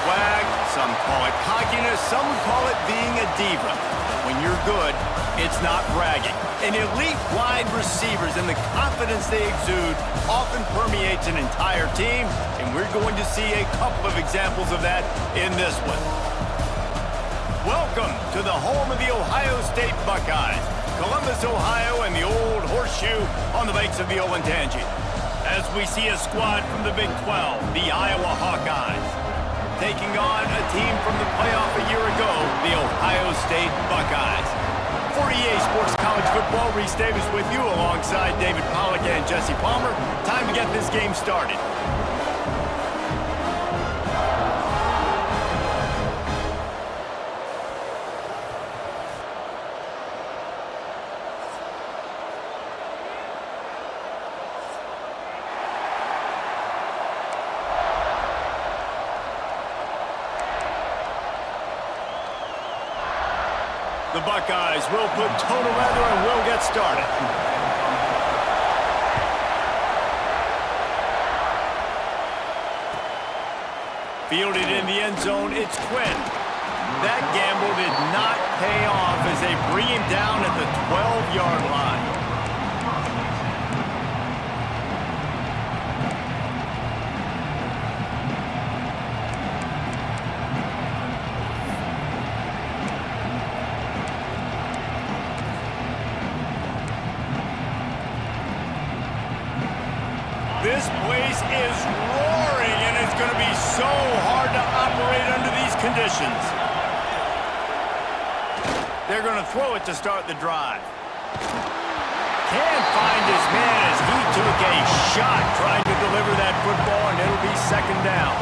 swag, some call it cockiness, some would call it being a diva. But when you're good, it's not bragging. And elite wide receivers and the confidence they exude often permeates an entire team, and we're going to see a couple of examples of that in this one. Welcome to the home of the Ohio State Buckeyes, Columbus, Ohio, and the old horseshoe on the banks of the Olentangy. As we see a squad from the Big 12, the Iowa Hawkeyes, taking on a team from the playoff a year ago, the Ohio State Buckeyes. For EA Sports College Football, Reese Davis with you alongside David Pollack and Jesse Palmer. Time to get this game started. The Buckeyes will put total leather and will get started. Fielded in the end zone, it's Quinn. That gamble did not pay off as they bring him down at the 12-yard line. This place is roaring, and it's going to be so hard to operate under these conditions. They're going to throw it to start the drive. Can't find his man as he took a shot trying to deliver that football, and it'll be second down.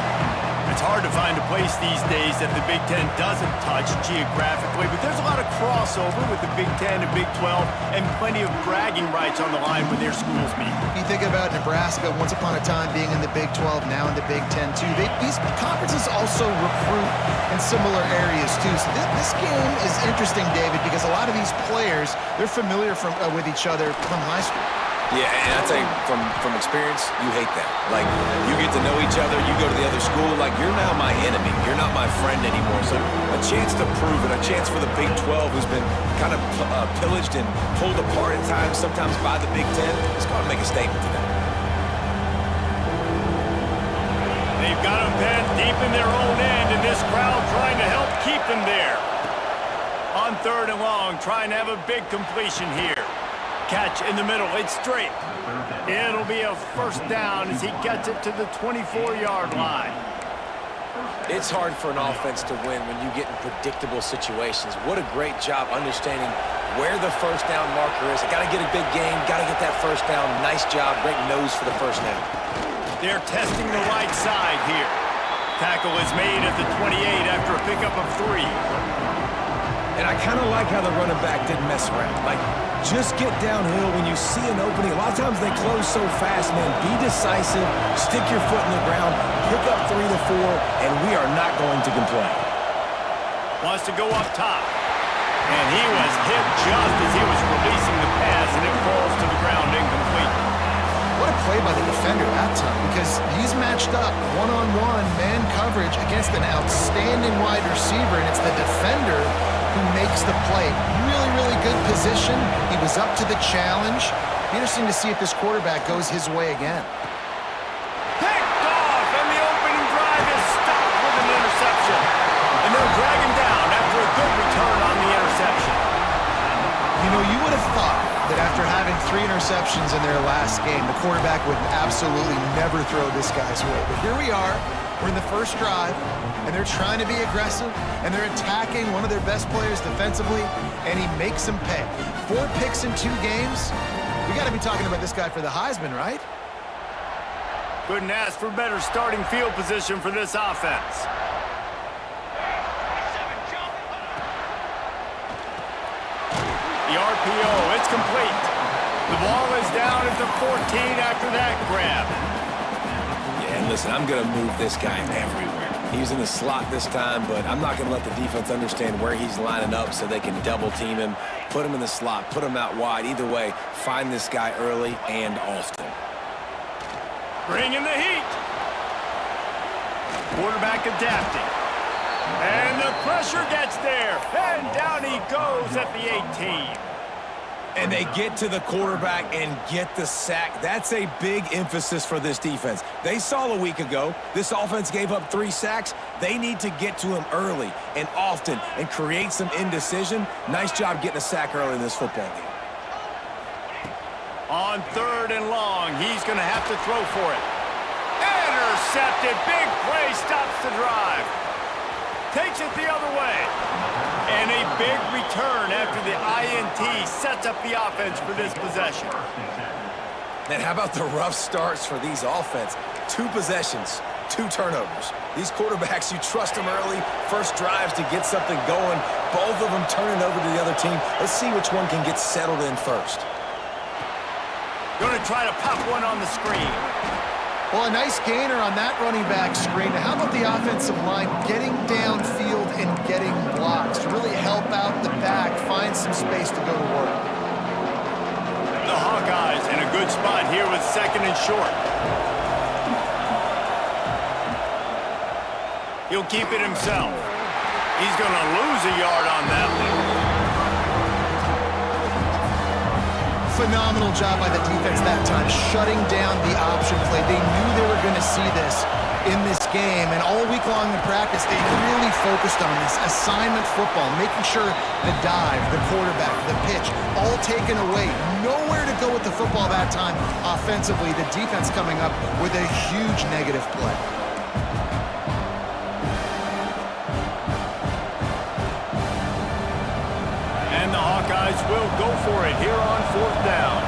It's hard to find a place these days that the Big Ten doesn't touch geographically, but there's a lot of crossover with the Big Ten and Big 12 and plenty of bragging rights on the line when their schools meet. You think about Nebraska, once upon a time being in the Big 12, now in the Big 10 too. These conferences also recruit in similar areas too. So this game is interesting, David, because a lot of these players, they're familiar with each other from high school. Yeah, and I tell you, from experience, you hate that. Like, you get to know each other, you go to the other school, like, you're now my enemy. You're not my friend anymore. So a chance to prove it, a chance for the Big 12, who's been kind of pillaged and pulled apart at times, sometimes by the Big 10. It's going to make a statement today. They've got them penned deep in their own end, and this crowd trying to help keep them there. On third and long, trying to have a big completion here. Catch in the middle, it's straight. It'll be a first down as he gets it to the 24-yard line. It's hard for an offense to win when you get in predictable situations. What a great job understanding where the first down marker is. I got to get a big gain, got to get that first down. Nice job, great nose for the first down. They're testing the right side here. Tackle is made at the 28 after a pickup of 3. And I kind of like how the running back didn't mess around. Like, just get downhill when you see an opening. A lot of times they close so fast, man. Be decisive, stick your foot in the ground, pick up 3 to 4, and we are not going to complain. Wants to go up top. And he was hit just as he was releasing the pass, and it falls to the ground incomplete. What a play by the defender that time, because he's matched up one-on-one man coverage against an outstanding wide receiver, and it's the defender who makes the play. Really, really good position. He was up to the challenge. Be interesting to see if this quarterback goes his way again. Picked off, and the opening drive is stopped with an interception. And they'll drag him down after a good return on the interception. You know, you would have thought that after having 3 interceptions in their last game, the quarterback would absolutely never throw this guy's way. But here we are. We're in the first drive, and they're trying to be aggressive, and they're attacking one of their best players defensively, and he makes them pay. 4 picks in 2 games. We got to be talking about this guy for the Heisman, right? Couldn't ask for better starting field position for this offense. The RPO, it's complete. The ball is down at the 14 after that grab. Yeah, and listen, I'm going to move this guy everywhere. He's in the slot this time, but I'm not going to let the defense understand where he's lining up so they can double team him, put him in the slot, put him out wide. Either way, find this guy early and often. Bringing the heat. quarterback adapting. And the pressure gets there. And down he goes at the 18. And they get to the quarterback and get the sack. That's a big emphasis for this defense. They saw a week ago, this offense gave up 3 sacks. They need to get to him early and often and create some indecision. Nice job getting a sack early in this football game. On 3rd and long, he's going to have to throw for it. Intercepted. Big play stops the drive. Takes it the other way. And a big return after the INT sets up the offense for this possession. Man, how about the rough starts for these offense? 2 possessions, 2 turnovers. These quarterbacks, you trust them early, first drives to get something going. Both of them turning over to the other team. Let's see which one can get settled in first. Going to try to pop one on the screen. Well, a nice gainer on that running back screen. Now, how about the offensive line getting downfield and getting blocks to really help out the back, find some space to go to work? The Hawkeyes in a good spot here with 2nd and short. He'll keep it himself. He's going to lose a yard on that one. Phenomenal job by the defense that time, shutting down the option play. They knew they were going to see this in this game, and all week long in practice, they really focused on this assignment football, making sure the dive, the quarterback, the pitch, all taken away. Nowhere to go with the football that time offensively. The defense coming up with a huge negative play. And the Hawkeyes will go for it here on 4th down.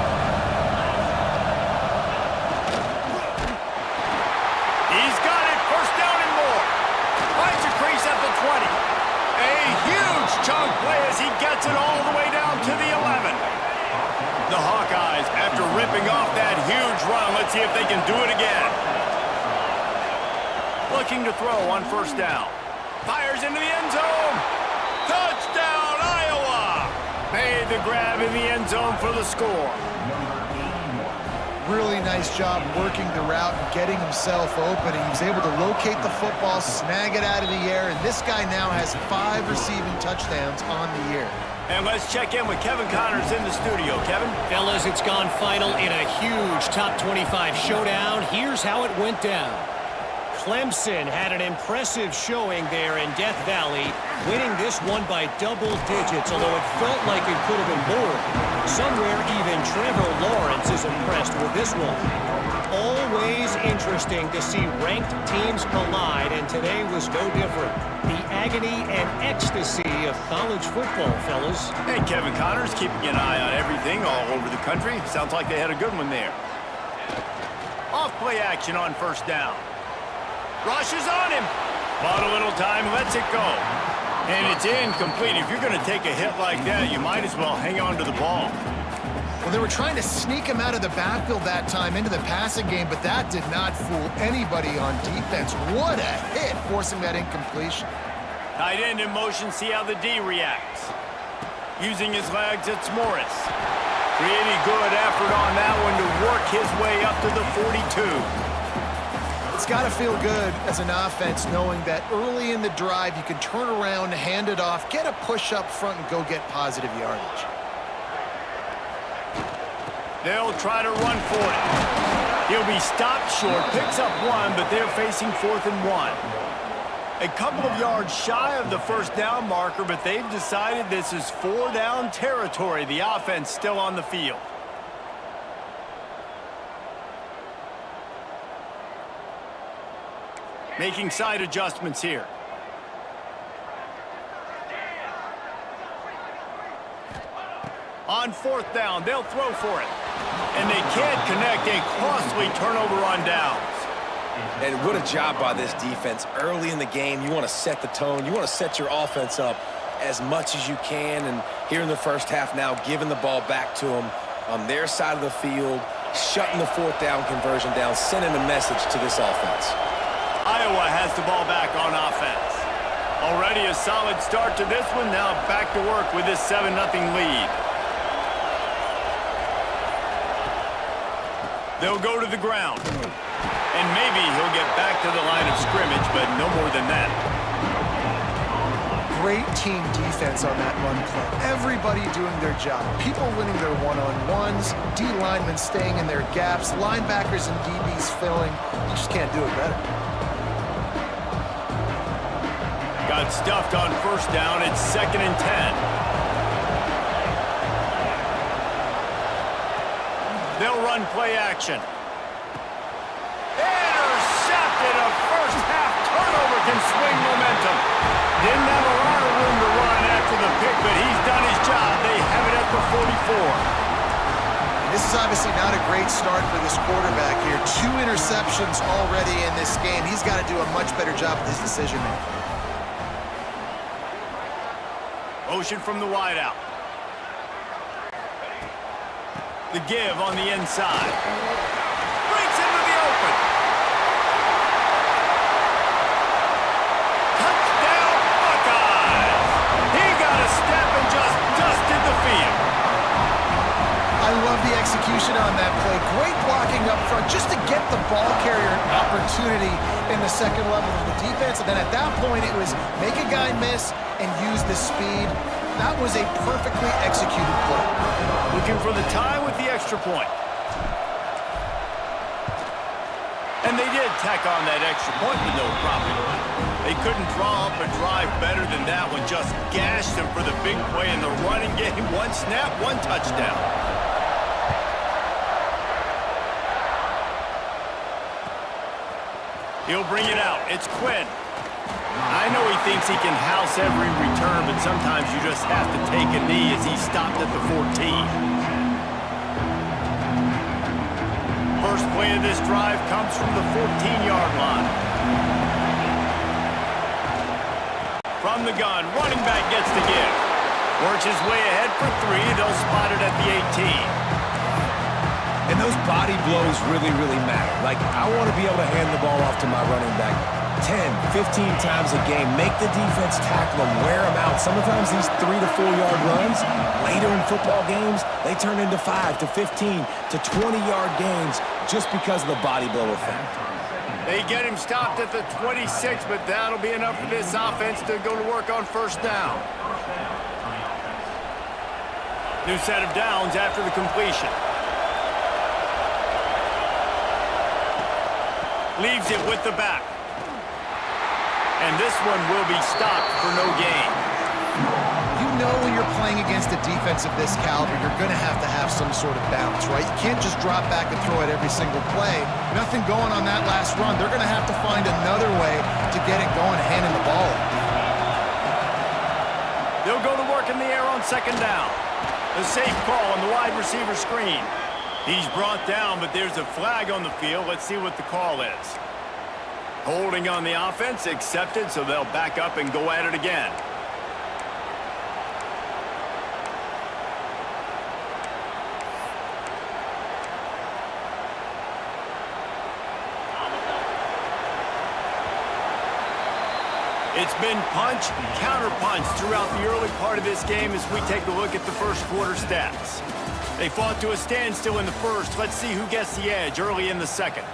He's got it. 1st down and more. Finds a crease at the 20. A huge chunk play as he gets it all the way down to the 11. The Hawkeyes, after ripping off that huge run, let's see if they can do it again. Looking to throw on 1st down. Fires into the end zone. Touchdown, Iowa! Made the grab in the end zone for the score. Really nice job working the route and getting himself open. He was able to locate the football, snag it out of the air, and this guy now has 5 receiving touchdowns on the year. And let's check in with Kevin Connors in the studio. Kevin? Fellas, it's gone final in a huge top 25 showdown. Here's how it went down. Clemson had an impressive showing there in Death Valley, winning this one by double digits, although it felt like it could have been more. Somewhere even Trevor Lawrence is impressed with this one. Always interesting to see ranked teams collide, and today was no different. The agony and ecstasy of college football, fellas. Hey, Kevin Connors, keeping an eye on everything all over the country. Sounds like they had a good one there. Off play action on 1st down. Rushes on him. Bought a little time, lets it go. And it's incomplete. If you're going to take a hit like that, you might as well hang on to the ball. Well, they were trying to sneak him out of the backfield that time into the passing game, but that did not fool anybody on defense. What a hit, forcing that incompletion. Tight end in motion, see how the D reacts. Using his legs, it's Morris. Pretty good effort on that one to work his way up to the 42. It's got to feel good as an offense knowing that early in the drive you can turn around, hand it off, get a push up front, and go get positive yardage. They'll try to run for it. He'll be stopped short, picks up 1, but they're facing 4th and 1. A couple of yards shy of the 1st down marker, but they've decided this is 4 down territory. The offense still on the field. Making side adjustments here. On 4th down, they'll throw for it. And they can't connect. A costly turnover on downs. And what a job by this defense. Early in the game, you want to set the tone. You want to set your offense up as much as you can. And here in the first half now, giving the ball back to them on their side of the field, shutting the 4th down conversion down, sending a message to this offense. Iowa has the ball back on offense. Already a solid start to this one. Now back to work with this 7-0 lead. They'll go to the ground. And maybe he'll get back to the line of scrimmage, but no more than that. Great team defense on that run play. Everybody doing their job. People winning their one-on-ones, D linemen staying in their gaps, linebackers and DBs filling. You just can't do it better. Got stuffed on first down. It's 2nd and 10. They'll run play action. Intercepted. A first-half turnover can swing momentum. Didn't have a lot of room to run after the pick, but he's done his job. They have it at the 44. This is obviously not a great start for this quarterback here. 2 interceptions already in this game. He's got to do a much better job with his decision-making. Motion from the wideout. The give on the inside. Breaks into the open. Touchdown, Buckeyes! He got a step and just dusted the field. I love the execution on that play. Great blocking up front just to get the ball carrier an opportunity in the second level of the defense. And then at that point, it was make a guy miss and use the speed. That was a perfectly executed play. Looking for the tie with the extra point. And they did tack on that extra point with no problem. They couldn't draw up a drive better than that one. Just gashed them for the big play in the running game. 1 snap, 1 touchdown. He'll bring it out. It's Quinn. I know he thinks he can house every return, but sometimes you just have to take a knee as he stopped at the 14. First play of this drive comes from the 14-yard line. From the gun, running back gets the give. Works his way ahead for 3. They'll spot it at the 18. And those body blows really, really matter. Like, I want to be able to hand the ball off to my running back 10, 15 times a game. Make the defense tackle them, wear them out. Sometimes these 3 to 4 yard runs, later in football games, they turn into 5 to 15 to 20-yard gains just because of the body blow effect. They get him stopped at the 26, but that'll be enough for this offense to go to work on first down. New set of downs after the completion. Leaves it with the back. And this one will be stopped for no gain. You know when you're playing against a defense of this caliber, you're going to have some sort of balance, right? You can't just drop back and throw it every single play. Nothing going on that last run. They're going to have to find another way to get it going, handing the ball off. They'll go to work in the air on second down. A safe call on the wide receiver screen. He's brought down, but there's a flag on the field. Let's see what the call is. Holding on the offense, accepted, so they'll back up and go at it again. It's been punch, counter-punch throughout the early part of this game as we take a look at the first quarter stats. They fought to a standstill in the first. Let's see who gets the edge early in the second.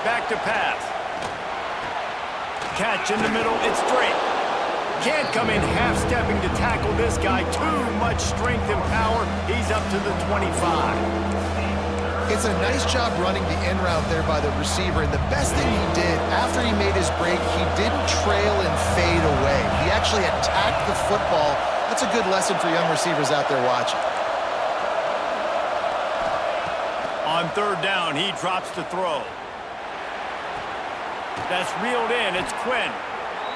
Back to pass. Catch in the middle, it's Drake. Can't come in half-stepping to tackle this guy. Too much strength and power. He's up to the 25. It's a nice job running the in route there by the receiver, and the best thing he did after he made his break, he didn't trail and fade away. He actually attacked the football. That's a good lesson for young receivers out there watching. On third down, he drops to throw. That's reeled in. It's Quinn.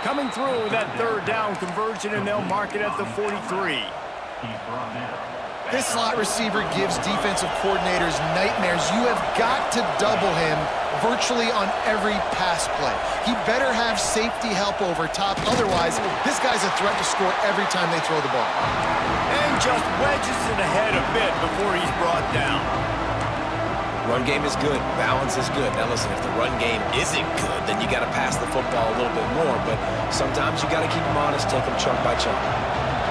Coming through that third down conversion, and they'll mark it at the 43. This slot receiver gives defensive coordinators nightmares. You have got to double him virtually on every pass play. He better have safety help over top. Otherwise, this guy's a threat to score every time they throw the ball. And just wedges it ahead a bit before he's brought down. Run game is good. Balance is good. Now listen, if the run game isn't good, then you got to pass the football a little bit more. But sometimes you got to keep them honest, take them chunk by chunk.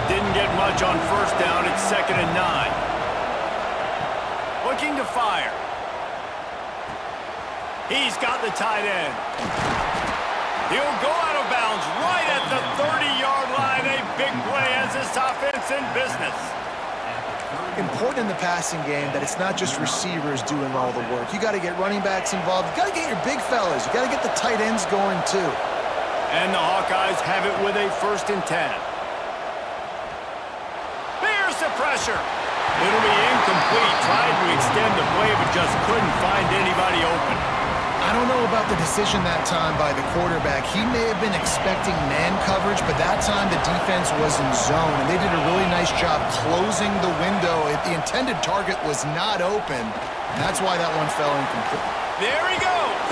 Didn't get much on first down. It's 2nd and 9. Looking to fire. He's got the tight end. He'll go out of bounds right at the 30-yard line. A big play as this offense in business. Important in the passing game that it's not just receivers doing all the work. You got to get running backs involved. You got to get your big fellas. You got to get the tight ends going too. And the Hawkeyes have it with a 1st and 10. There's the pressure. It'll be incomplete. Tried to extend the play, but just couldn't find anybody open. I don't know about the decision that time by the quarterback. He may have been expecting man coverage, but that time the defense was in zone, and they did a really nice job closing the window. The intended target was not open, and that's why that one fell incomplete. There he goes.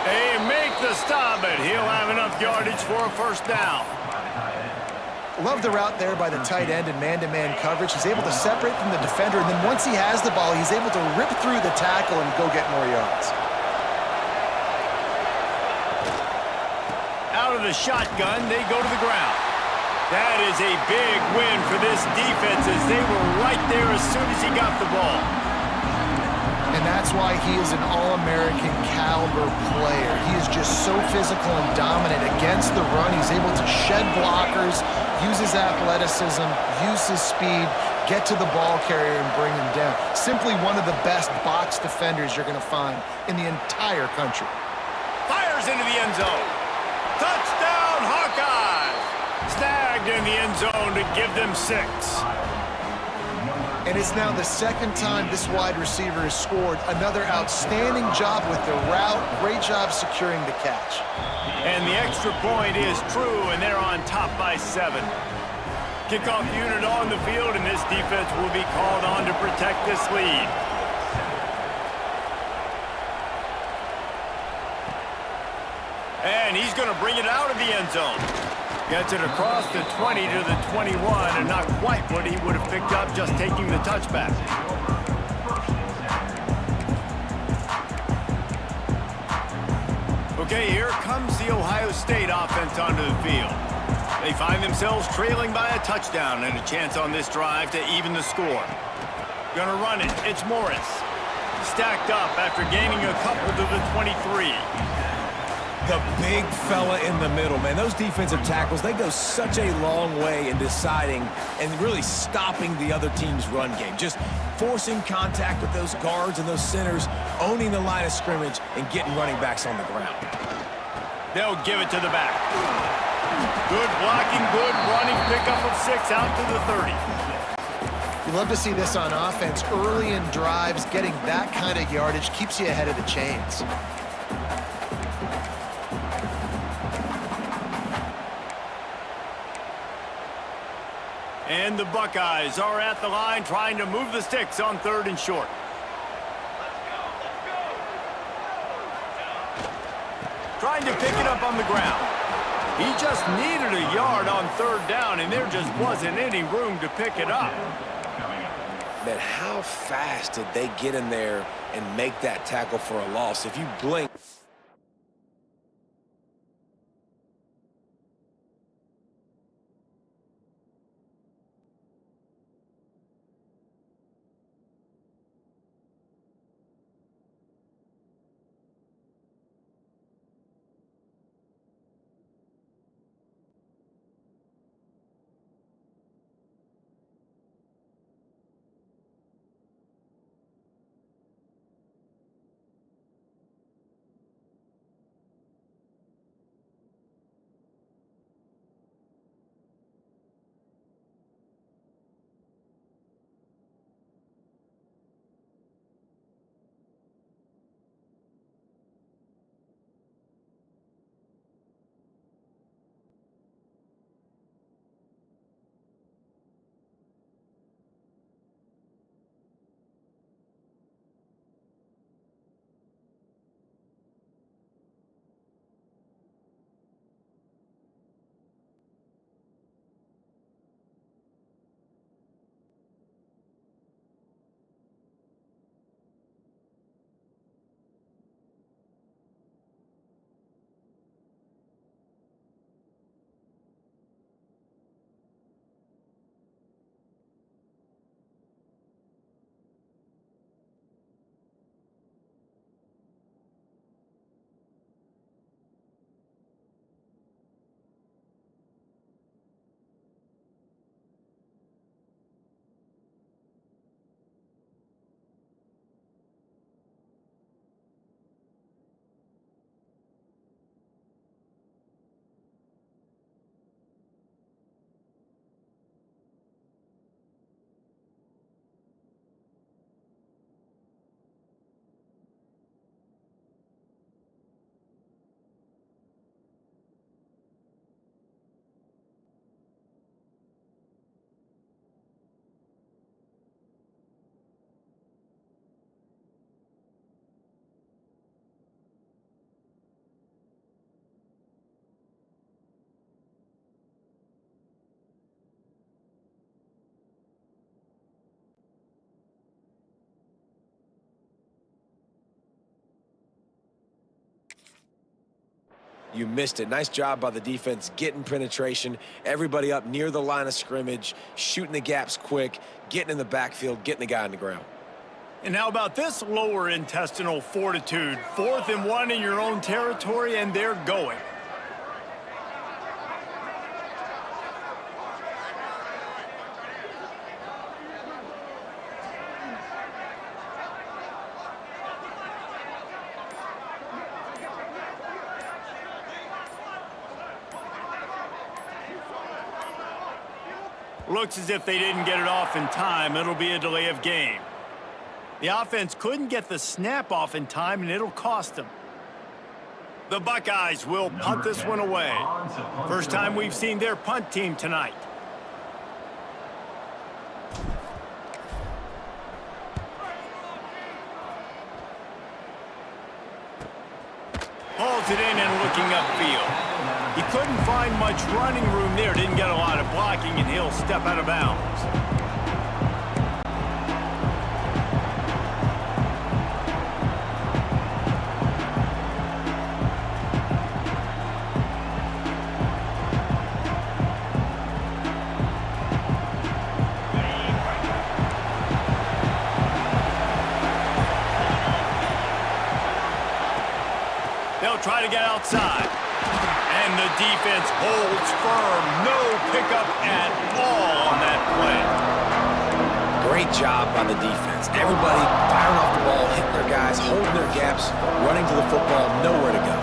They make the stop, but he'll have enough yardage for a 1st down. Love the route there by the tight end in man-to-man coverage. He's able to separate from the defender, and then once he has the ball, he's able to rip through the tackle and go get more yards. Out of the shotgun, they go to the ground. That is a big win for this defense as they were right there as soon as he got the ball. And that's why he is an All-American caliber player. He is just so physical and dominant against the run. He's able to shed blockers, use his athleticism, use his speed, get to the ball carrier and bring him down. Simply one of the best box defenders you're going to find in the entire country. Fires into the end zone. Touchdown, Hawkeyes! Snagged in the end zone to give them 6. And it's now the 2nd time this wide receiver has scored. Another outstanding job with the route. Great job securing the catch. And the extra point is true, and they're on top by 7. Kickoff unit on the field, and this defense will be called on to protect this lead. And he's going to bring it out of the end zone. Gets it across the 20 to the 21, and not quite what he would have picked up just taking the touchback. Okay, here comes the Ohio State offense onto the field. They find themselves trailing by a touchdown and a chance on this drive to even the score. Gonna run it. It's Morris. Stacked up after gaining a couple to the 23. The big fella in the middle, man. Those defensive tackles, they go such a long way in deciding and really stopping the other team's run game. Just forcing contact with those guards and those centers, owning the line of scrimmage, and getting running backs on the ground. They'll give it to the back. Good blocking, good running, pickup of 6 out to the 30. You love to see this on offense. Early in drives, getting that kind of yardage keeps you ahead of the chains. And the Buckeyes are at the line trying to move the sticks on 3rd and short. Trying to pick it up on the ground. He just needed a yard on 3rd down, and there just wasn't any room to pick it up. Man, how fast did they get in there and make that tackle for a loss? If you blink... you missed it. Nice job by the defense getting penetration, everybody up near the line of scrimmage, shooting the gaps quick, getting in the backfield, getting the guy on the ground. And how about this lower intestinal fortitude? 4th and 1 in your own territory, and they're going. Looks as if they didn't get it off in time. It'll be a delay of game. The offense couldn't get the snap off in time, and it'll cost them. The Buckeyes will punt this one away. First time we've seen their punt team tonight. Hauls it in and looking upfield. He couldn't find much running room there. Didn't get a lot of blocking, and he'll step out of bounds. They'll try to get outside. And the defense holds firm. No pickup at all on that play. Great job by the defense. Everybody firing off the ball, hitting their guys, holding their gaps, running to the football, nowhere to go.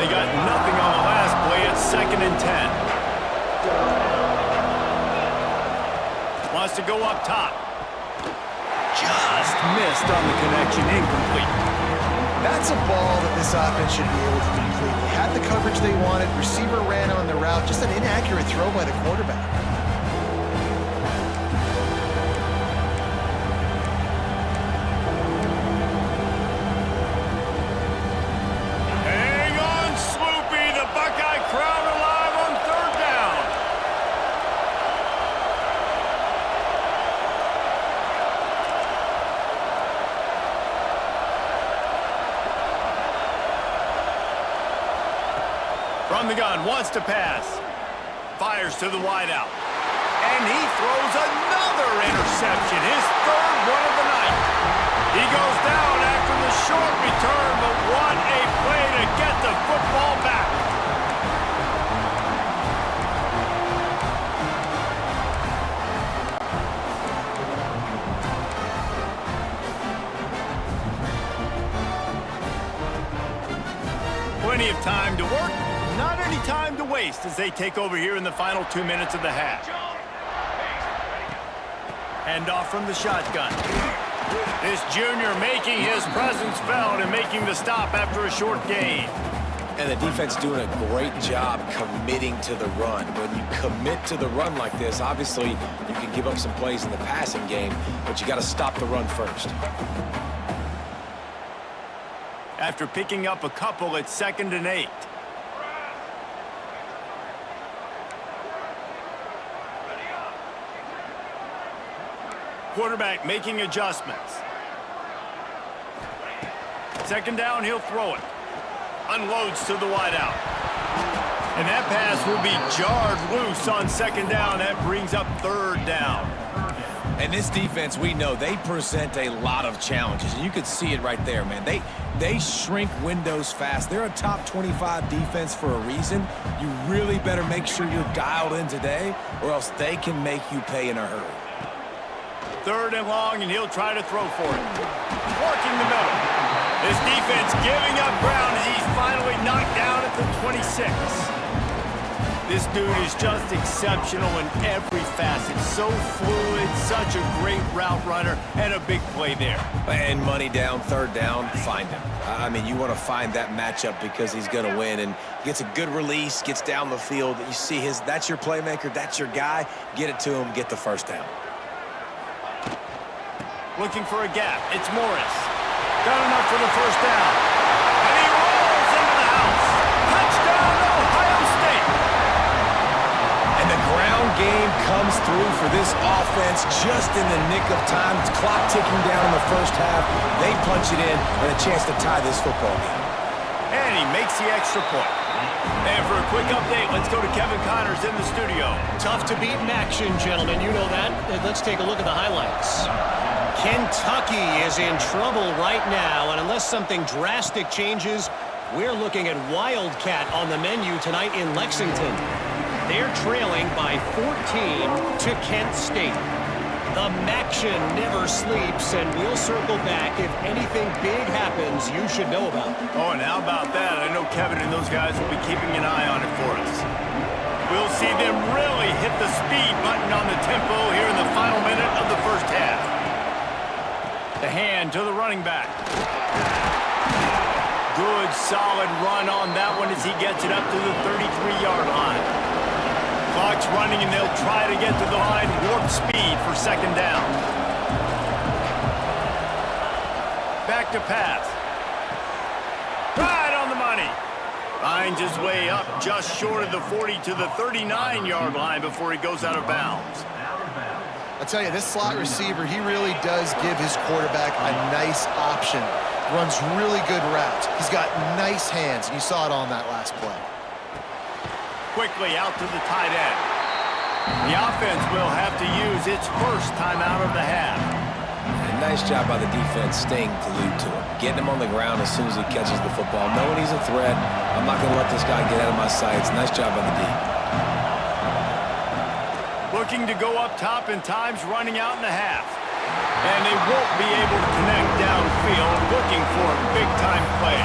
They got nothing on the last play. It's 2nd and 10. Wants to go up top. Just missed on the connection. Incomplete. That's a ball that this offense should be able to complete. They had the coverage they wanted. Receiver ran on the route. Just an inaccurate throw by the quarterback. Hang on, Sloopy. The Buckeye crowd alive on 3rd down. From the gun, wants to pass. Fires to the wideout. And he throws another interception. His 3rd one of the night. He goes down after the short return, but what a play to get the football back. Plenty of time to work. Not any time to waste as they take over here in the final 2 minutes of the half. Hand off from the shotgun. This junior making his presence felt and making the stop after a short gain. And the defense doing a great job committing to the run. When you commit to the run like this, obviously you can give up some plays in the passing game, but you got to stop the run first. After picking up a couple, it's 2nd and 8. Quarterback making adjustments. 2nd down, he'll throw it. Unloads to the wideout. And that pass will be jarred loose on 2nd down. That brings up 3rd down. And this defense, we know, they present a lot of challenges. And you could see it right there, man. They shrink windows fast. They're a top 25 defense for a reason. You really better make sure you're dialed in today, or else they can make you pay in a hurry. 3rd and long, and he'll try to throw for it. Working the middle. This defense giving up ground as he's finally knocked down at the 26. This dude is just exceptional in every facet. So fluid, such a great route runner, and a big play there. And money down, 3rd down, find him. I mean, you want to find that matchup because he's going to win, and gets a good release, gets down the field. You see that's your playmaker, that's your guy. Get it to him, get the 1st down. Looking for a gap. It's Morris. Got enough for the 1st down. And he rolls into the house. Touchdown, Ohio State. And the ground game comes through for this offense just in the nick of time. It's clock ticking down in the 1st half. They punch it in and a chance to tie this football game. And he makes the extra point. And for a quick update, let's go to Kevin Connors in the studio. Tough to beat in action, gentlemen. You know that. Let's take a look at the highlights. Kentucky is in trouble right now, and unless something drastic changes, we're looking at Wildcat on the menu tonight in Lexington. They're trailing by 14 to Kent State. The Maction never sleeps, and we'll circle back if anything big happens you should know about. Oh, and how about that? I know Kevin and those guys will be keeping an eye on it for us. We'll see them really hit the speed button on the tempo here in the final minute of the first half. The hand to the running back. Good, solid run on that one as he gets it up to the 33-yard line. Clock's running, and they'll try to get to the line, warp speed for second down. Back to pass. Right on the money. Finds his way up just short of the 40 to the 39-yard line before he goes out of bounds. I tell you, this slot receiver, he really does give his quarterback a nice option. Runs really good routes. He's got nice hands, and you saw it on that last play. Quickly out to the tight end. The offense will have to use its first timeout of the half. And nice job by the defense staying glued to him. Getting him on the ground as soon as he catches the football. Knowing he's a threat, I'm not going to let this guy get out of my sights. Nice job by the D. Looking to go up top in times running out in the half. And they won't be able to connect downfield, looking for a big-time play.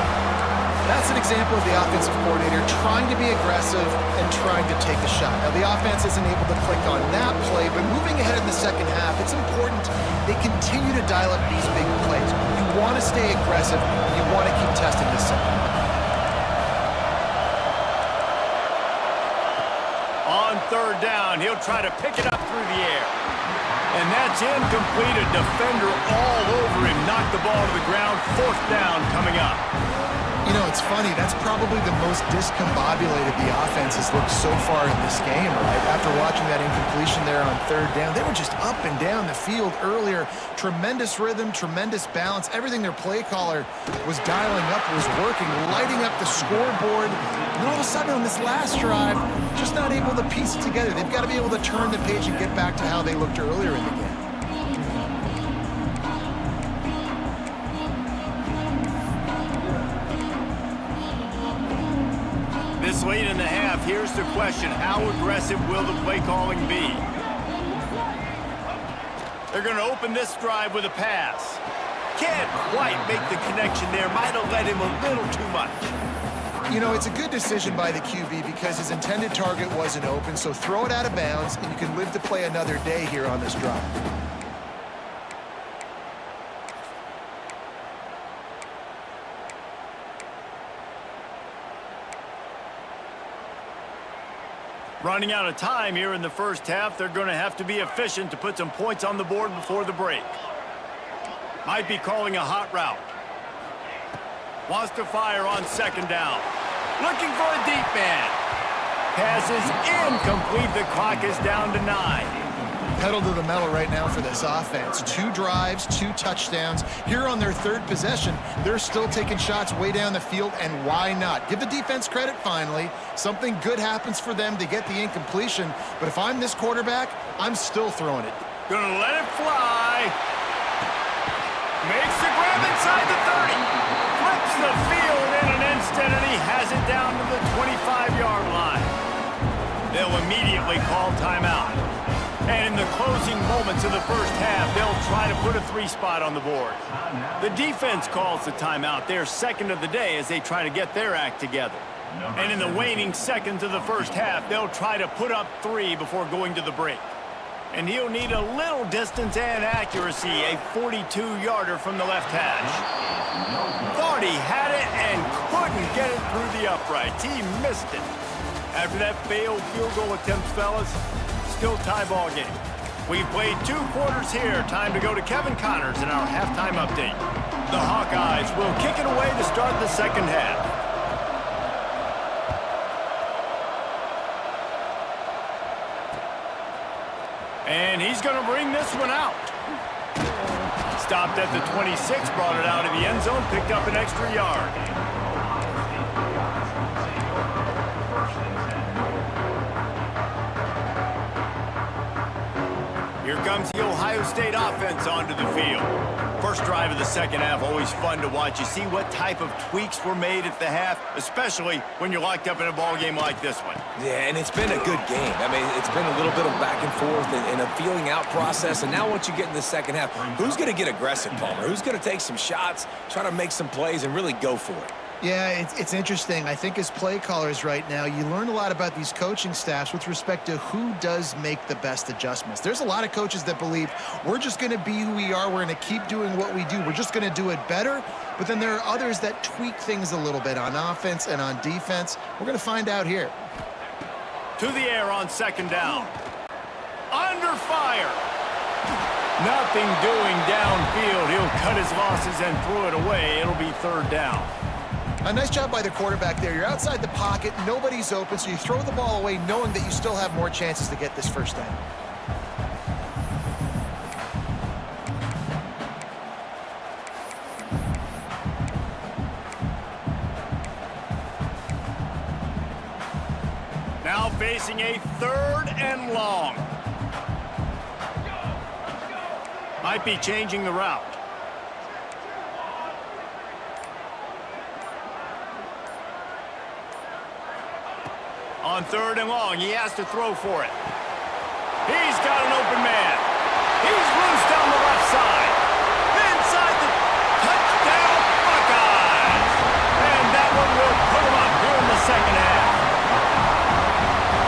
That's an example of the offensive coordinator trying to be aggressive and trying to take a shot. Now, the offense isn't able to click on that play, but moving ahead in the second half, it's important they continue to dial up these big plays. You want to stay aggressive. You want to keep testing this second half. On third down, he'll try to pick it up through the air. And that's incomplete. A defender all over him. Knocked the ball to the ground. Fourth down coming up. You know, it's funny. That's probably the most discombobulated the offense has looked so far in this game, right? After watching that incompletion there on third down, they were just up and down the field earlier. Tremendous rhythm, tremendous balance. Everything their play caller was dialing up was working, lighting up the scoreboard. And all of a sudden on this last drive, just not able to piece it together. They've got to be able to turn the page and get back to how they looked earlier in the game. This late in the half, here's the question. How aggressive will the play calling be? They're going to open this drive with a pass. Can't quite make the connection there. Might have led him a little too much. You know, it's a good decision by the QB because his intended target wasn't open, so throw it out of bounds, and you can live to play another day here on this drive. Running out of time here in the first half, they're going to have to be efficient to put some points on the board before the break. Might be calling a hot route. Wants to fire on second down. Looking for a deep man. Pass is incomplete. The clock is down to 9. Pedal to the metal right now for this offense. 2 drives, 2 touchdowns. Here on their third possession, they're still taking shots way down the field, and why not? Give the defense credit finally. Something good happens for them to get the incompletion, but if I'm this quarterback, I'm still throwing it. Gonna let it fly. Makes the grab inside the 30. Flips the field in an instant, and he has it down to the 25-yard line. They'll immediately call timeout. And in the closing moments of the first half, they'll try to put a 3-spot on the board. The defense calls the timeout, their second of the day, as they try to get their act together. And in the waning seconds of the first half, they'll try to put up 3 before going to the break. And he'll need a little distance and accuracy, a 42-yarder from the left hash. Thought he had it and couldn't get it through the uprights. He missed it. After that failed field goal attempt, fellas, still tie ball game. We've played 2 quarters here. Time to go to Kevin Connors in our halftime update. The Hawkeyes will kick it away to start the second half. And he's going to bring this one out. Stopped at the 26, brought it out of the end zone, picked up an extra yard. comes the Ohio State offense onto the field. First drive of the second half, always fun to watch. You see what type of tweaks were made at the half, especially when you're locked up in a ball game like this one. Yeah, and it's been a good game. I mean, it's been a little bit of back and forth and a feeling out process. And now once you get in the second half, who's going to get aggressive, Palmer? Who's going to take some shots, try to make some plays, and really go for it? Yeah, it's interesting. I think as play callers right now, you learn a lot about these coaching staffs with respect to who does make the best adjustments. There's a lot of coaches that believe we're just going to be who we are. We're going to keep doing what we do. We're just going to do it better. But then there are others that tweak things a little bit on offense and on defense. We're going to find out here. To the air on second down. Under fire. Nothing doing downfield. He'll cut his losses and throw it away. It'll be third down. A nice job by the quarterback there. You're outside the pocket. Nobody's open, so you throw the ball away knowing that you still have more chances to get this first down. Now facing a third and long. Might be changing the route. On third and long, he has to throw for it. He's got an open man. He's loose down the left side. Inside the touchdown Buckeyes. And that one will put him up here in the second half.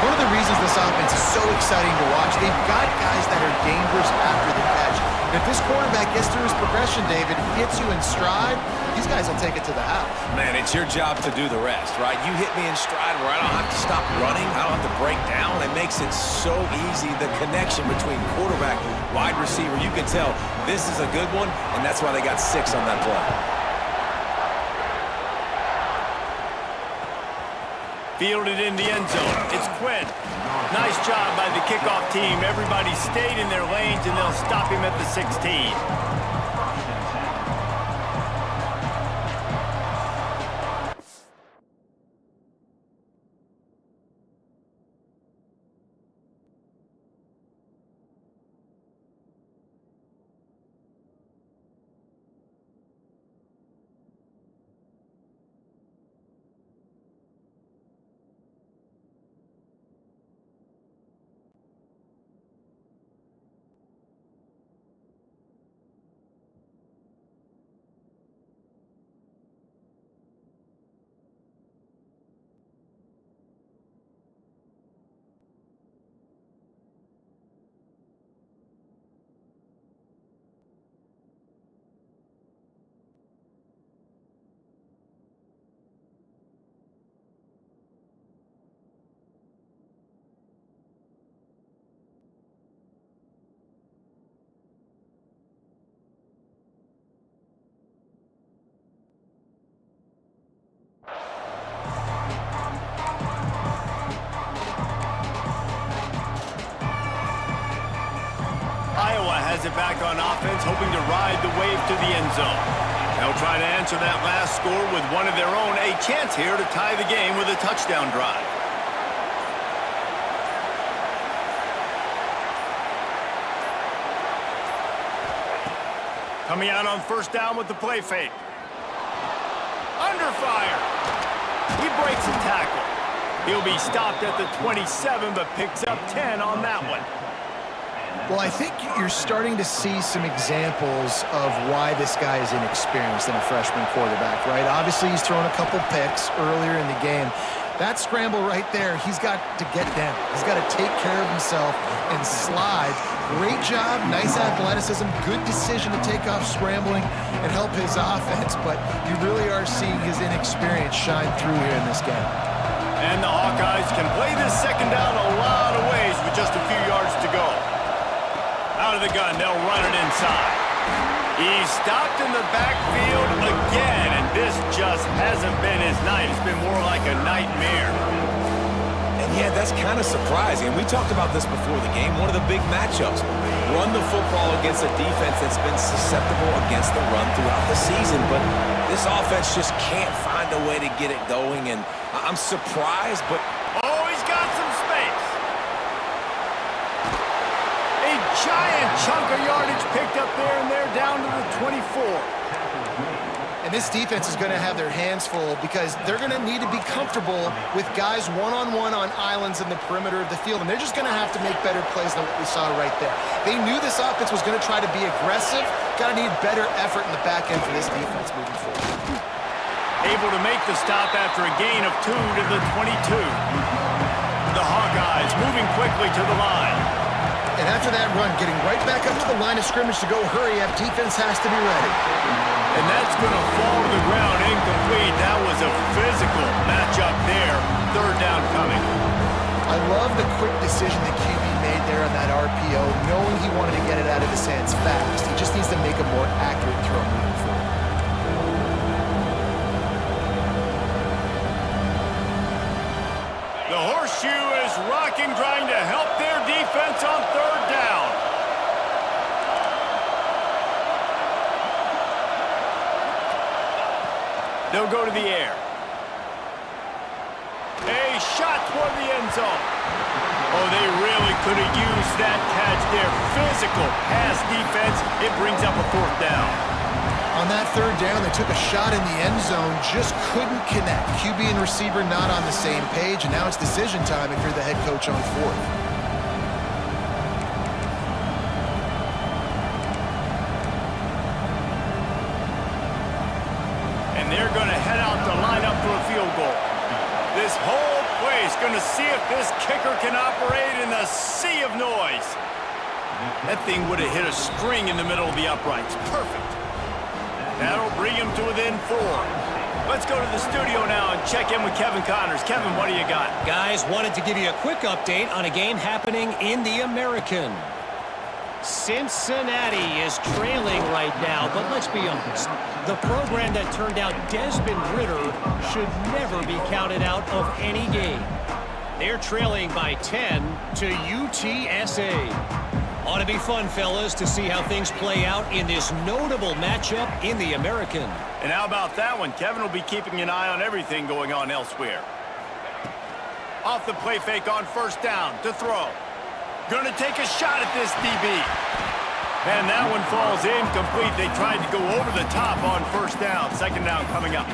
One of the reasons this offense is so exciting to watch, they've got guys that are dangerous after the catch. And if this quarterback gets through his progression, David, hits you in stride, these guys will take it to the house. Man, it's your job to do the rest, right? You hit me in stride where I don't have to stop running. I don't have to break down. It makes it so easy. The connection between quarterback, wide receiver, you can tell this is a good one, and that's why they got 6 on that play. Fielded in the end zone. It's Quinn. Nice job by the kickoff team. Everybody stayed in their lanes, and they'll stop him at the 16. Has it back on offense, hoping to ride the wave to the end zone. They'll try to answer that last score with one of their own. A chance here to tie the game with a touchdown drive. Coming out on first down with the play fake. Under fire. He breaks a tackle. He'll be stopped at the 27, but picks up 10 on that one. Well, I think you're starting to see some examples of why this guy is inexperienced in a freshman quarterback, right? Obviously, he's thrown a couple picks earlier in the game. That scramble right there, he's got to get down. He's got to take care of himself and slide. Great job, nice athleticism, good decision to take off scrambling and help his offense, but you really are seeing his inexperience shine through here in this game. And the Hawkeyes can play this second down a lot of ways with just a few yards to go. Out of the gun, they'll run it inside. He's stopped in the backfield again, and this just hasn't been his night. It's been more like a nightmare. And yeah, that's kind of surprising. We talked about this before the game. One of the big matchups. Run the football against a defense that's been susceptible against the run throughout the season. But this offense just can't find a way to get it going. And I'm surprised, but... Oh, he's got some space. A giant chunk of yardage picked up there, and they're down to the 24. And this defense is going to have their hands full because they're going to need to be comfortable with guys one-on-one on islands in the perimeter of the field, and they're just going to have to make better plays than what we saw right there. They knew this offense was going to try to be aggressive. Got to need better effort in the back end for this defense moving forward. Able to make the stop after a gain of 2 to the 22. The Hawkeyes moving quickly to the line. And after that run, getting right back up to the line of scrimmage to go hurry up, defense has to be ready. And that's going to fall to the ground incomplete. That was a physical matchup there. Third down coming. I love the quick decision that QB made there on that RPO, knowing he wanted to get it out of his hands fast. He just needs to make a more accurate throw moving forward. The horseshoe is rocking, trying to help their defense on third down. They'll go to the air. A shot toward the end zone. Oh, they really could have used that catch there. Physical pass defense. It brings up a fourth down. On that third down, they took a shot in the end zone, just couldn't connect. QB and receiver not on the same page, and now it's decision time if you're the head coach on fourth. They're going to head out to line up for a field goal. This whole place going to see if this kicker can operate in the sea of noise. That thing would have hit a string in the middle of the uprights. Perfect. That'll bring him to within 4. Let's go to the studio now and check in with Kevin Connors. Kevin, what do you got? Guys, wanted to give you a quick update on a game happening in the American. Cincinnati is trailing right now, but let's be honest. The program that turned out Desmond Ridder should never be counted out of any game. They're trailing by 10 to UTSA. Ought to be fun, fellas, to see how things play out in this notable matchup in the American. And how about that one? Kevin will be keeping an eye on everything going on elsewhere. Off the play fake on first down to throw. Going to take a shot at this DB. And that one falls incomplete. They tried to go over the top on first down. Second down coming up.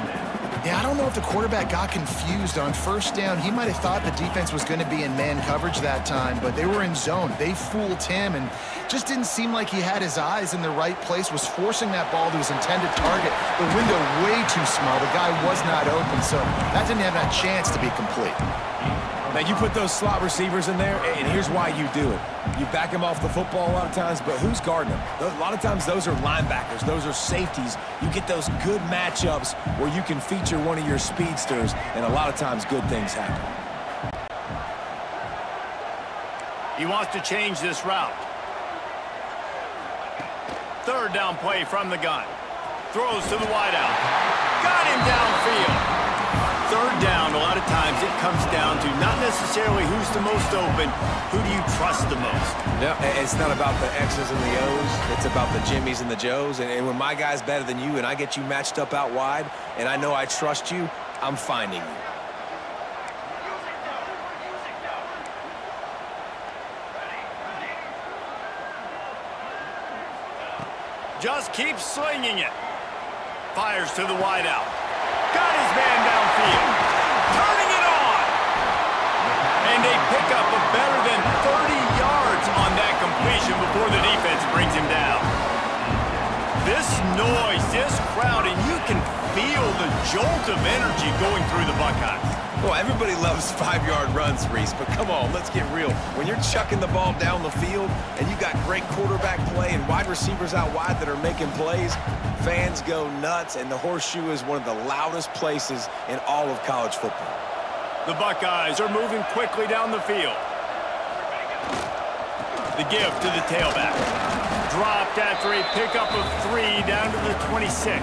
Yeah, I don't know if the quarterback got confused on first down. He might have thought the defense was going to be in man coverage that time, but they were in zone. They fooled him and just didn't seem like he had his eyes in the right place, was forcing that ball to his intended target. The window way too small. The guy was not open, so that didn't have that chance to be complete. Now, you put those slot receivers in there, and here's why you do it. You back them off the football a lot of times, but who's guarding them? A lot of times those are linebackers. Those are safeties. You get those good matchups where you can feature one of your speedsters, and a lot of times good things happen. He wants to change this route. Third down play from the gun. Throws to the wideout. Got him downfield. Third down, a lot of times it comes down to not necessarily who's the most open, who do you trust the most? Yeah, it's not about the X's and the O's. It's about the Jimmys and the Joes. And when my guy's better than you and I get you matched up out wide and I know I trust you, I'm finding you. Just keeps slinging it. Fires to the wideout. Got his man downfield. Turning it on. And they pick up a better than 30 yards on that completion before the defense brings him down. This noise, this crowd, and you can feel the jolt of energy going through the Buckeyes. Well, everybody loves 5-yard runs, Reese, but come on, let's get real. When you're chucking the ball down the field and you got great quarterback play and wide receivers out wide that are making plays, fans go nuts, and the horseshoe is one of the loudest places in all of college football. The Buckeyes are moving quickly down the field. The give to the tailback. Dropped after a pickup of 3 down to the 26.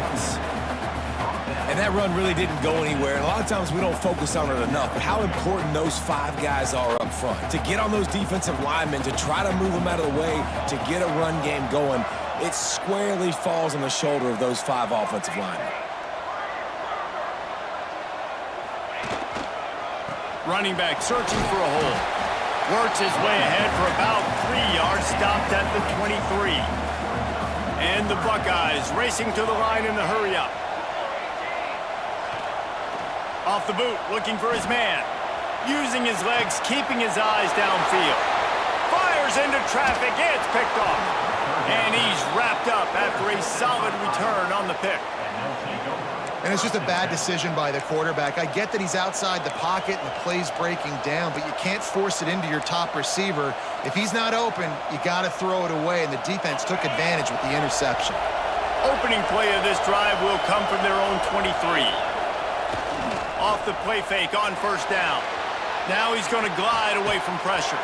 And that run really didn't go anywhere. And a lot of times we don't focus on it enough, but how important those 5 guys are up front. To get on those defensive linemen, to try to move them out of the way, to get a run game going, it squarely falls on the shoulder of those 5 offensive linemen. Running back searching for a hole. Works his way ahead for about 3 yards, stopped at the 23. And the Buckeyes racing to the line in the hurry-up. Off the boot, looking for his man. Using his legs, keeping his eyes downfield. Fires into traffic, it's picked off. And he's wrapped up after a solid return on the pick. And it's just a bad decision by the quarterback. I get that he's outside the pocket and the play's breaking down, but you can't force it into your top receiver. If he's not open, you got to throw it away, and the defense took advantage with the interception. Opening play of this drive will come from their own 23. Off the play fake on first down. Now he's going to glide away from pressure.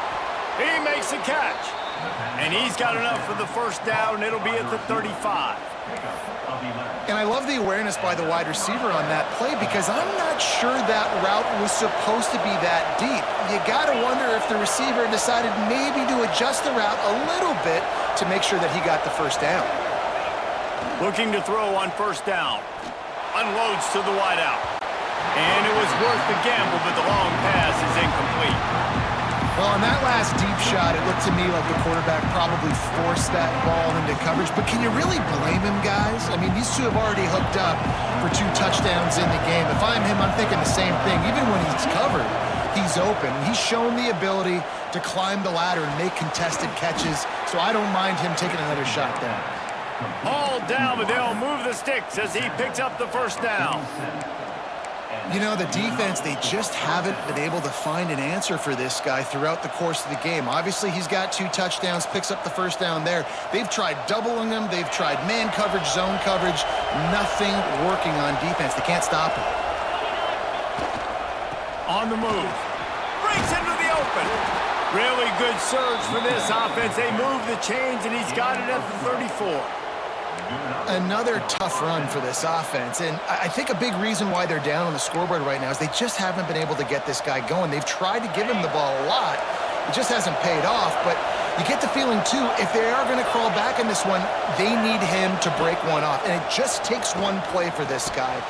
He makes a catch. And he's got enough for the first down. It'll be at the 35. And I love the awareness by the wide receiver on that play because I'm not sure that route was supposed to be that deep. You got to wonder if the receiver decided maybe to adjust the route a little bit to make sure that he got the first down. Looking to throw on first down. Unloads to the wideout. And it was worth the gamble, but the long pass is incomplete. Well, on that last deep shot, it looked to me like the quarterback probably forced that ball into coverage. But can you really blame him, guys? I mean, these two have already hooked up for 2 touchdowns in the game. If I'm him, I'm thinking the same thing. Even when he's covered, he's open. He's shown the ability to climb the ladder and make contested catches, so I don't mind him taking another shot there. All down, but they'll move the sticks as he picks up the first down. You know, the defense, they just haven't been able to find an answer for this guy throughout the course of the game. Obviously, he's got 2 touchdowns, picks up the first down there. They've tried doubling him. They've tried man coverage, zone coverage. Nothing working on defense. They can't stop him. On the move. Breaks into the open. Really good surge for this offense. They move the chains, and he's got it at the 34. Another tough run for this offense, and I think a big reason why they're down on the scoreboard right now is they just haven't been able to get this guy going. They've tried to give him the ball a lot. It just hasn't paid off, but you get the feeling, too, if they are going to crawl back in this one, they need him to break one off, and it just takes one play for this guy.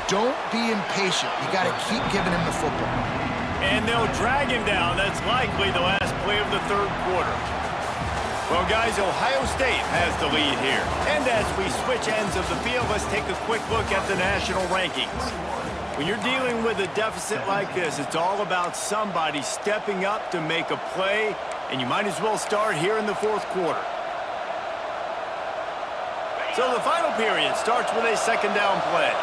Don't be impatient. You got to keep giving him the football. And they'll drag him down. That's likely the last play of the third quarter. Well, guys, Ohio State has the lead here. And as we switch ends of the field, let's take a quick look at the national rankings. When you're dealing with a deficit like this, it's all about somebody stepping up to make a play, and you might as well start here in the fourth quarter. So the final period starts with a second down play.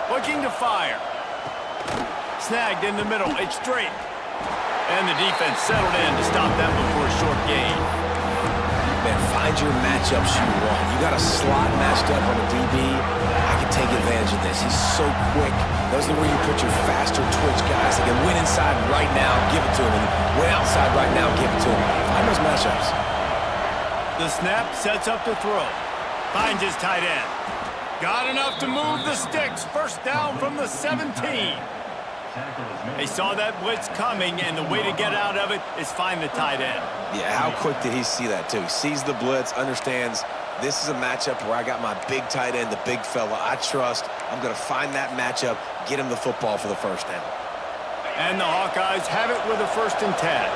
Looking to fire. Snagged in the middle. It's straight. And the defense settled in to stop that before a short gain. Man, find your matchups you want. You got a slot matched up on a DB. I can take advantage of this. He's so quick. Those are where you put your faster twitch guys. They can win inside right now, give it to him. And win outside right now, give it to him. Find those matchups. The snap sets up to throw. Finds his tight end. Got enough to move the sticks. First down from the 17. They saw that blitz coming, and the way to get out of it is find the tight end. Yeah, how quick did he see that, too? He sees the blitz, understands this is a matchup where I got my big tight end, the big fella I trust. I'm going to find that matchup, get him the football for the first down. And the Hawkeyes have it with a 1st and 10.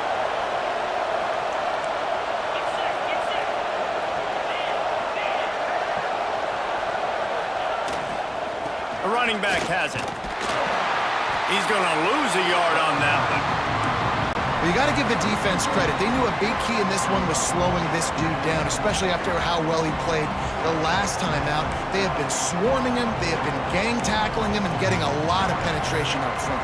The running back has it. He's going to lose a yard on that one. Well, you got to give the defense credit. They knew a big key in this one was slowing this dude down, especially after how well he played the last time out. They have been swarming him, they have been gang tackling him, and getting a lot of penetration up front.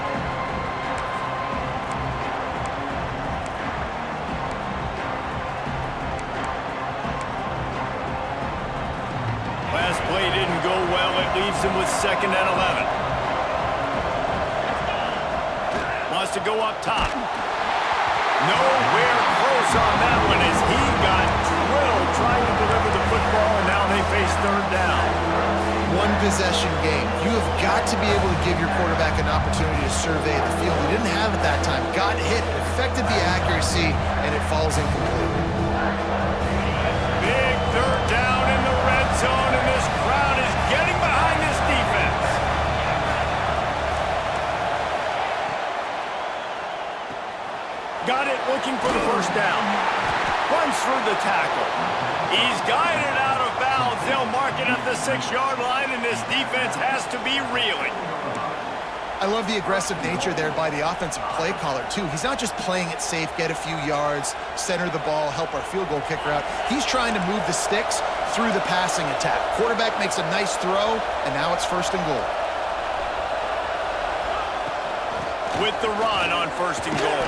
Last play didn't go well. It leaves him with 2nd and 11. Wants to go up top. Nowhere close on that one as he got drilled trying to deliver the football, and now they face 3rd down. One possession game. You have got to be able to give your quarterback an opportunity to survey the field. He didn't have it that time. Got hit, affected the accuracy, and it falls incomplete. Big third down in the red zone, and this crowd is getting behind this defense. Got it, looking for the first down. Runs through the tackle. He's guided out of bounds. They'll mark it at the 6-yard line, and this defense has to be reeling. I love the aggressive nature there by the offensive play caller, too. He's not just playing it safe, get a few yards, center the ball, help our field goal kicker out. He's trying to move the sticks through the passing attack. Quarterback makes a nice throw, and now it's 1st and goal. With the run on 1st and goal.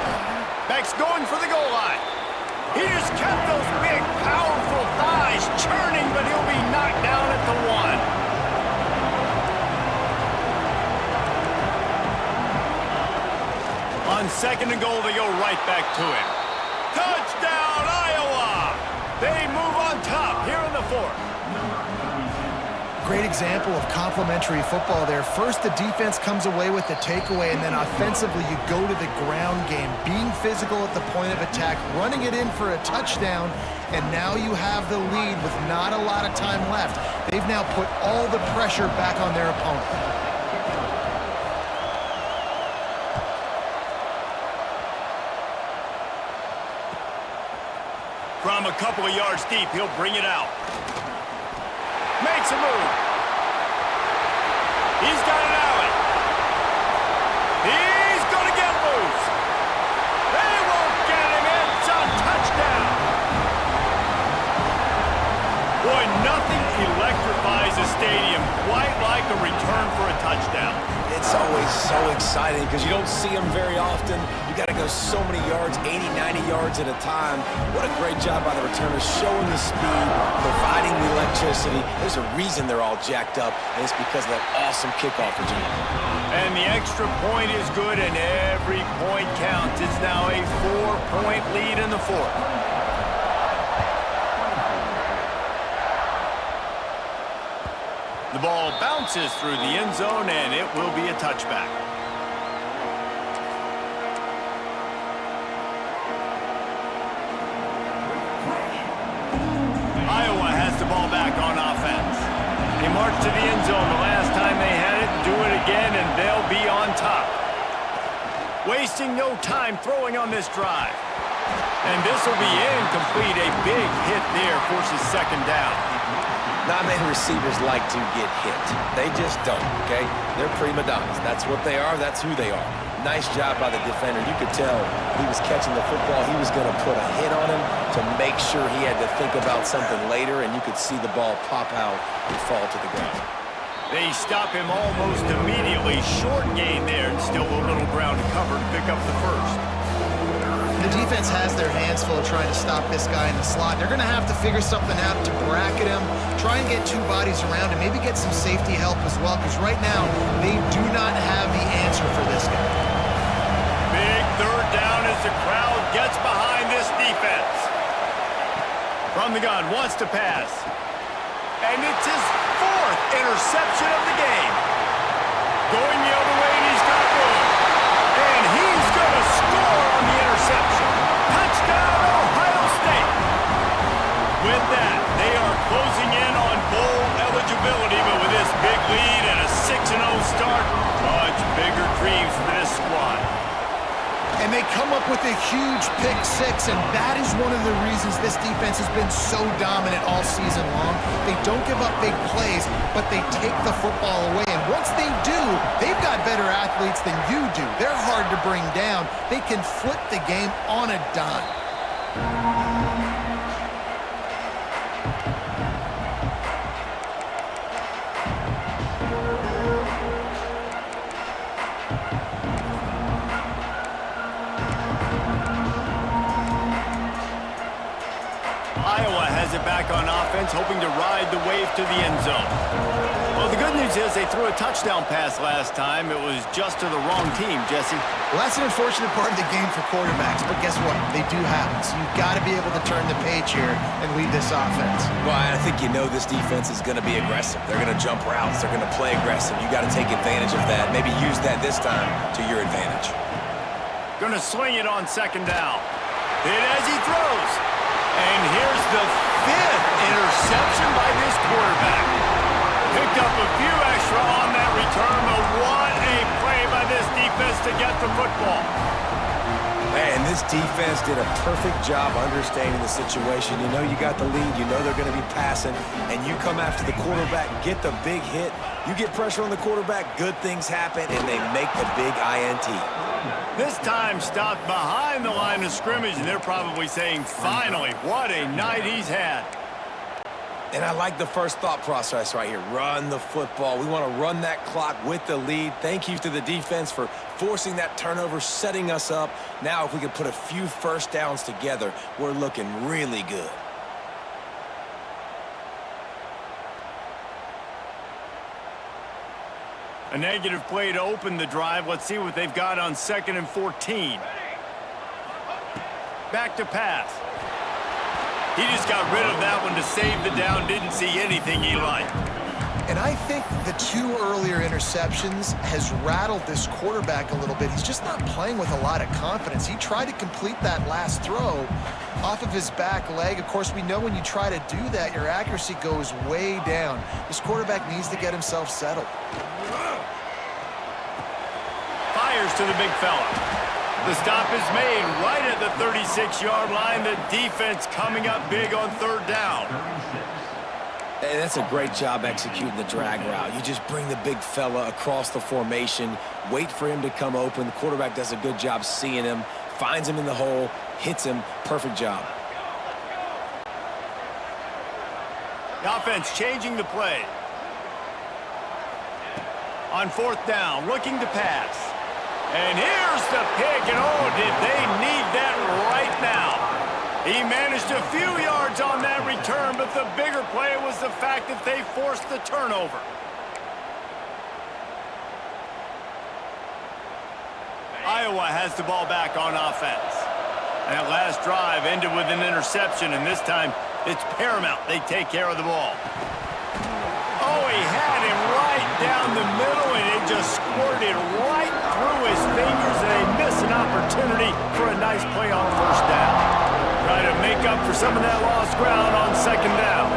Beck's going for the goal line. He just kept those big, powerful thighs churning, but he'll be knocked down at the 1. On 2nd and goal, they go right back to him. Touchdown, Iowa! They move on top here in the 4th. Great example of complementary football there. First, the defense comes away with the takeaway, and then offensively, you go to the ground game, being physical at the point of attack, running it in for a touchdown, and now you have the lead with not a lot of time left. They've now put all the pressure back on their opponent. From a couple of yards deep, he'll bring it out. Makes a move. He's got an alley. He's going to get loose. They won't get him. It's a touchdown. Boy, nothing electrifies a stadium quite like a return for a touchdown. It's always so exciting because you don't see them very often. You got to go so many yards, 80, 90 yards at a time. What a great job by the returners, showing the speed, providing the electricity. There's a reason they're all jacked up, and it's because of that awesome kickoff return. And the extra point is good, and every point counts. It's now a 4-point lead in the 4th. The ball bounces through the end zone, and it will be a touchback. Iowa has the ball back on offense. They march to the end zone the last time they had it, do it again, and they'll be on top. Wasting no time throwing on this drive. And this will be incomplete. A big hit there forces 2nd down. Not many receivers like to get hit. They just don't, okay? They're prima donnas. That's what they are. That's who they are. Nice job by the defender. You could tell he was catching the football. He was going to put a hit on him to make sure he had to think about something later, and you could see the ball pop out and fall to the ground. They stop him almost immediately. Short gain there, and still a little ground to cover to pick up the 1st. The defense has their hands full trying to stop this guy in the slot. They're going to have to figure something out to bracket him, try and get 2 bodies around him, maybe get some safety help as well, because right now they do not have the answer for this guy. Big 3rd down as the crowd gets behind this defense. From the gun, wants to pass. And it's his 4th interception of the game. Going the other way, and he's got room. And he's going to score on the interception. Touchdown, Ohio State. With that, they are closing in on bowl eligibility, but with this big lead and a 6-0 start, much bigger dreams for this squad. And they come up with a huge pick 6, and that is one of the reasons this defense has been so dominant all season long. They don't give up big plays, but they take the football away. And once they do, they've got better athletes than you do. They're hard to bring down. They can flip the game on a dime. Iowa has it back on offense, hoping to ride the wave to the end zone. Well, the good news is they threw a touchdown pass last time. It was just to the wrong team, Jesse. Well, that's an unfortunate part of the game for quarterbacks, but guess what? They do happen. So you've got to be able to turn the page here and lead this offense. Well, I think you know this defense is going to be aggressive. They're going to jump routes. They're going to play aggressive. You got to take advantage of that. Maybe use that this time to your advantage. Going to swing it on 2nd down. Hit as he throws. And here's the 5th interception by this quarterback. Picked up a few extra on that return, but what a play by this defense to get the football. Man, this defense did a perfect job understanding the situation. You know you got the lead, you know they're going to be passing, and you come after the quarterback, get the big hit. You get pressure on the quarterback, good things happen, and they make the big INT. This time stopped behind the line of scrimmage, and they're probably saying, finally, what a night he's had. And I like the first thought process right here. Run the football. We want to run that clock with the lead. Thank you to the defense for forcing that turnover, setting us up. Now, if we could put a few first downs together, we're looking really good. A negative play to open the drive. Let's see what they've got on 2nd and 14. Back to pass. He just got rid of that one to save the down. Didn't see anything he liked. And I think the 2 earlier interceptions has rattled this quarterback a little bit. He's just not playing with a lot of confidence. He tried to complete that last throw off of his back leg. Of course, we know when you try to do that, your accuracy goes way down. This quarterback needs to get himself settled. Fires to the big fella. The stop is made right at the 36-yard line. The defense coming up big on 3rd down. Hey, that's a great job executing the drag route. You just bring the big fella across the formation, wait for him to come open. The quarterback does a good job seeing him, finds him in the hole, hits him. Perfect job. The offense changing the play. On 4th down, looking to pass. And here's the pick, and oh, did they need that right now. He managed a few yards on that return, but the bigger play was the fact that they forced the turnover. Iowa has the ball back on offense. And that last drive ended with an interception, and this time it's paramount they take care of the ball. Oh, he had him right down the middle, and it just squirted right through his fingers, and they miss an opportunity for a nice play on 1st down. Trying to make up for some of that lost ground on 2nd down.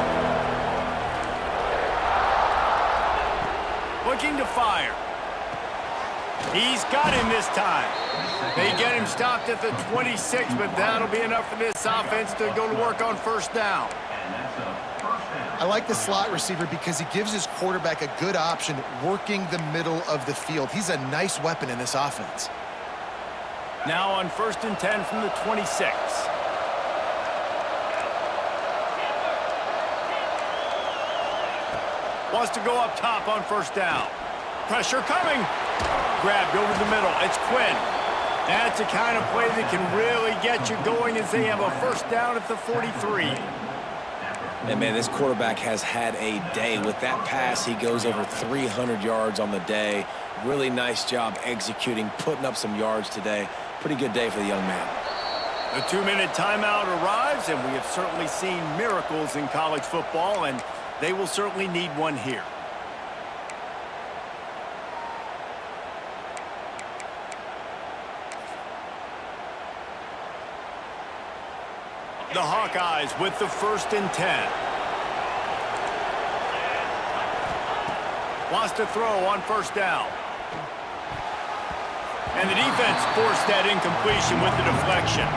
Looking to fire. He's got him this time. They get him stopped at the 26, but that'll be enough for this offense to go to work on 1st down. I like the slot receiver because he gives his quarterback a good option working the middle of the field. He's a nice weapon in this offense. Now on 1st and 10 from the 26. Wants to go up top on 1st down. Pressure coming. Grabbed over the middle. It's Quinn. That's the kind of play that can really get you going as they have a 1st down at the 43. And, man, this quarterback has had a day. With that pass, he goes over 300 yards on the day. Really nice job executing, putting up some yards today. Pretty good day for the young man. The 2-minute timeout arrives, and we have certainly seen miracles in college football, and they will certainly need one here. The Hawkeyes with the 1st and 10. Wants to throw on 1st down. And the defense forced that incompletion with the deflection.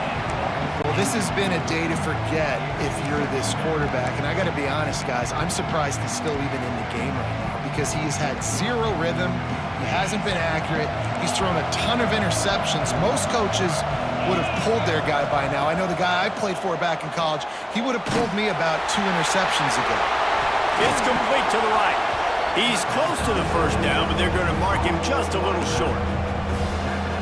Well, this has been a day to forget if you're this quarterback. And I got to be honest, guys, I'm surprised he's still even in the game right now because he has had 0 rhythm. He hasn't been accurate. He's thrown a ton of interceptions. Most coaches would have pulled their guy by now. I know the guy I played for back in college, he would have pulled me about 2 interceptions ago. It's complete to the right. He's close to the 1st down, but they're going to mark him just a little short.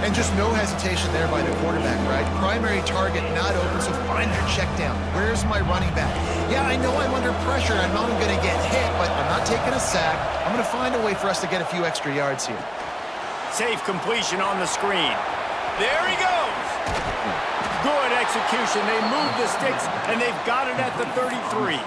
And just no hesitation there by the quarterback, right? Primary target not open, so find your check down. Where's my running back? Yeah, I know I'm under pressure. I know I'm going to get hit, but I'm not taking a sack. I'm going to find a way for us to get a few extra yards here. Safe completion on the screen. There he goes. Good execution. They move the sticks, and they've got it at the 33.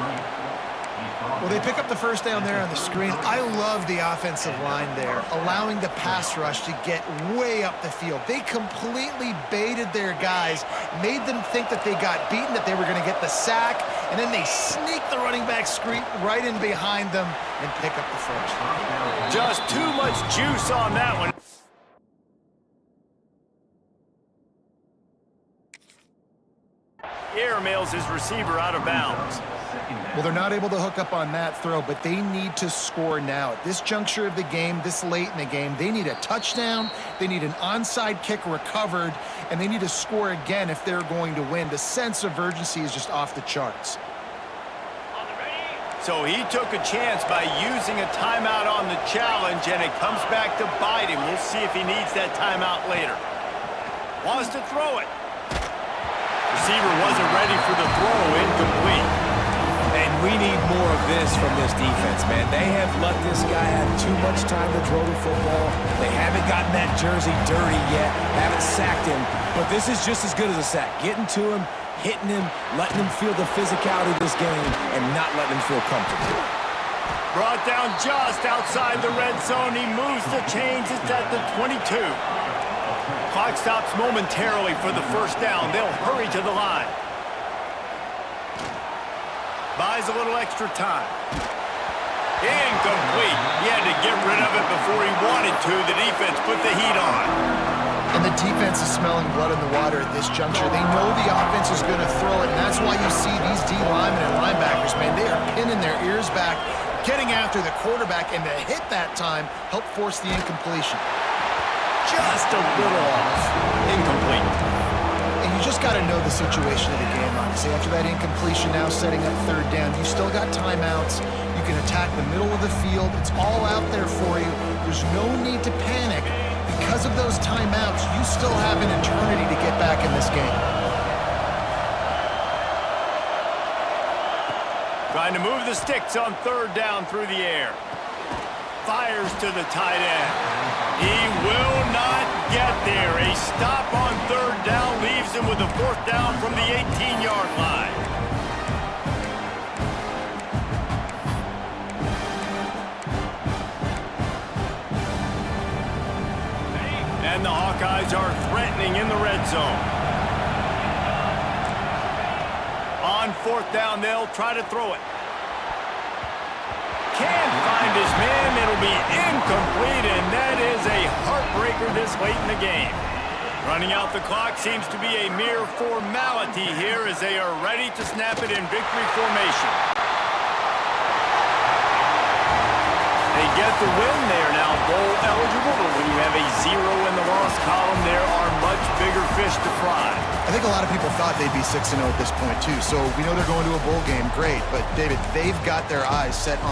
Well, they pick up the first down there on the screen. I love the offensive line there, allowing the pass rush to get way up the field. They completely baited their guys, made them think that they got beaten, that they were going to get the sack, and then they sneak the running back screen right in behind them and pick up the first. Just too much juice on that one. Airmails his receiver out of bounds. Well, they're not able to hook up on that throw, but they need to score now. At this juncture of the game, this late in the game, they need a touchdown, they need an onside kick recovered, and they need to score again if they're going to win. The sense of urgency is just off the charts. So he took a chance by using a timeout on the challenge, and it comes back to bite him. We'll see if he needs that timeout later. Wants to throw it. Receiver wasn't ready for the throw, incomplete. And we need more of this from this defense, man. They have let this guy have too much time to throw the football. They haven't gotten that jersey dirty yet, haven't sacked him, but this is just as good as a sack. Getting to him, hitting him, letting him feel the physicality of this game, and not letting him feel comfortable. Brought down just outside the red zone. He moves the chains. It's at the 22. Clock stops momentarily for the first down. They'll hurry to the line. Buys a little extra time. Incomplete. He had to get rid of it before he wanted to. The defense put the heat on. And the defense is smelling blood in the water at this juncture. They know the offense is going to throw it, and that's why you see these D linemen and linebackers, man, they are pinning their ears back, getting after the quarterback, and the hit that time helped force the incompletion. Just a little off. Incomplete. And you just got to know the situation of the game, honestly. After that incompletion, now setting up third down, you still got timeouts. You can attack the middle of the field. It's all out there for you. There's no need to panic. Because of those timeouts, you still have an eternity to get back in this game. Trying to move the sticks on third down through the air. Fires to the tight end. He will not get there. A stop on third down leaves him with a fourth down from the 18-yard line. And the Hawkeyes are threatening in the red zone. On fourth down, they'll try to throw it. Can't find his man. It'll be incomplete, and that is a heartbreaker this late in the game. Running out the clock seems to be a mere formality here as they are ready to snap it in victory formation. They get the win. They are now bowl eligible, but when you have a 0 in the loss column, there are much bigger fish to fry. I think a lot of people thought they'd be 6-0 at this point, too. So we know they're going to a bowl game. Great. But, David, they've got their eyes set on